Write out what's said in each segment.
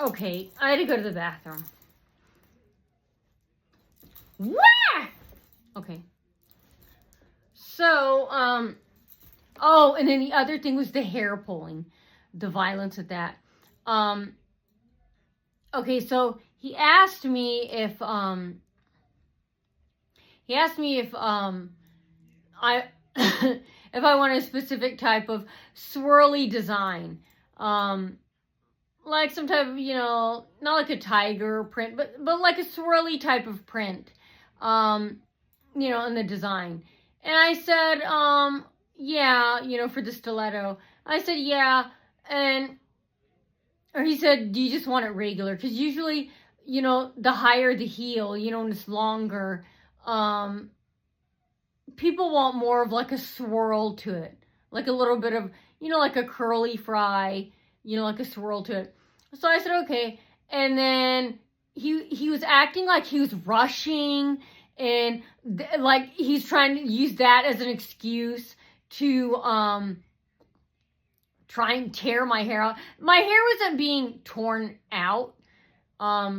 Okay, I had to go to the bathroom. Wah! Okay. So, oh, and then the other thing was the hair pulling, the violence of that. Okay, so he asked me if I if I want a specific type of swirly design. Like some type of, not like a tiger print, but like a swirly type of print. In the design. And I said, yeah, for the stiletto. I said, yeah, and or he said, do you just want it regular? Because usually, the higher the heel, and it's longer, people want more of like a swirl to it, like a little bit of, like a curly fry, like a swirl to it. So I said, okay. And then he was acting like he was rushing, and like he's trying to use that as an excuse to try and tear my hair out. My hair wasn't being torn out, but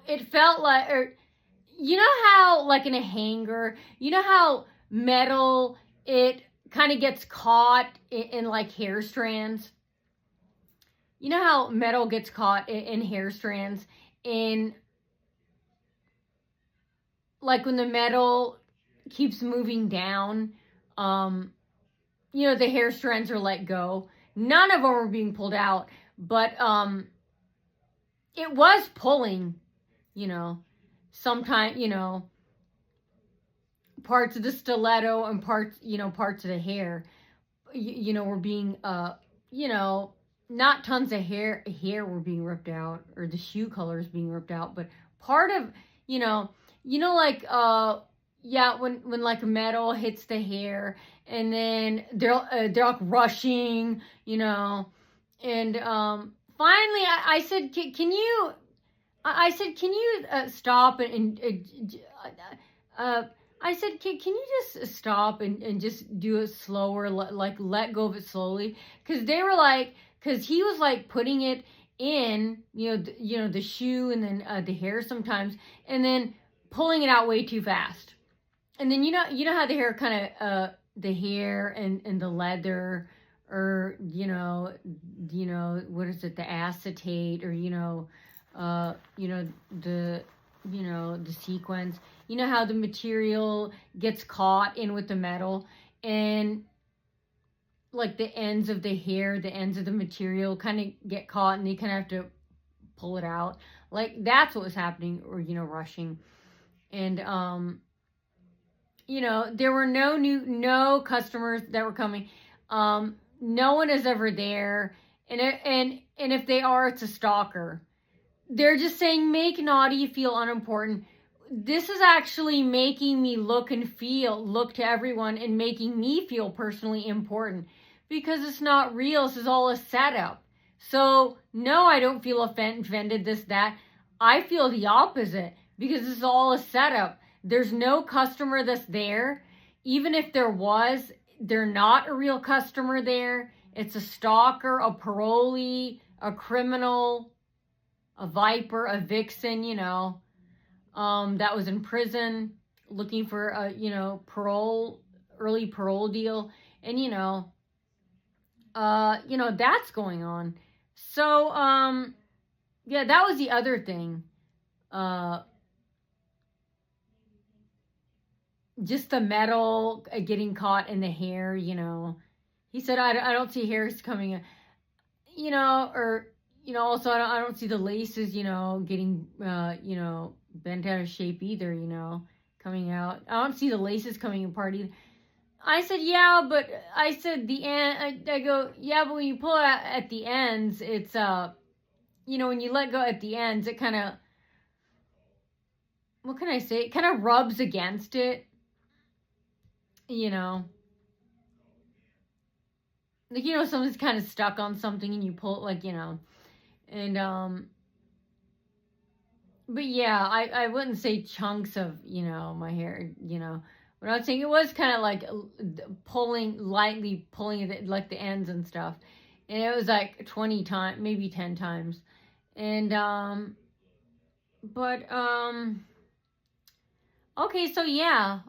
it felt like, or how like in a hanger, how metal, it kind of gets caught in like hair strands. You know how metal gets caught in hair strands, in like when the metal keeps moving down, the hair strands are let go. None of them were being pulled out, but it was pulling, sometimes, parts of the stiletto and parts of the hair, were being, not tons of hair were being ripped out, or the shoe colors being ripped out, but part of, like, yeah, when like metal hits the hair, and then they're like rushing, and finally I said, can you, stop I said, can you just stop and just do it slower, like let go of it slowly? Because they were like, because he was like putting it in, the shoe, and then the hair sometimes, and then pulling it out way too fast. And then how the hair kind of the hair and the leather, or what is it, the acetate, or the the sequence, how the material gets caught in with the metal, and like the ends of the hair, the ends of the material kind of get caught, and they kind of have to pull it out. Like that's what was happening, or rushing. And there were no customers that were coming. No one is ever there, and if they are, it's a stalker. They're just saying, make Naughty feel unimportant. This is actually making me look to everyone, and making me feel personally important, because it's not real. This is all a setup. So no, I don't feel offended, this, that. I feel the opposite, because this is all a setup. There's no customer that's there. Even if there was, they're not a real customer there. It's a stalker, a parolee, a criminal, a viper, a vixen, that was in prison looking for a, early parole deal. And, that's going on. So, yeah, that was the other thing. Just the metal getting caught in the hair, He said, I don't see hairs coming, or, also I don't see the laces, getting, bent out of shape either, coming out. I don't see the laces coming apart either. I said, yeah, but I said the end, I go, yeah, but when you pull it at the ends, it's, when you let go at the ends, it kind of, what can I say? It kind of rubs against it, like, someone's kind of stuck on something, and you pull it, like, and, but yeah, I wouldn't say chunks of, my hair, But I was saying it was kind of like lightly pulling like the ends and stuff. And it was like 20 times, maybe 10 times. And, but, okay, so yeah,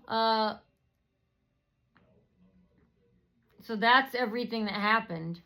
so that's everything that happened.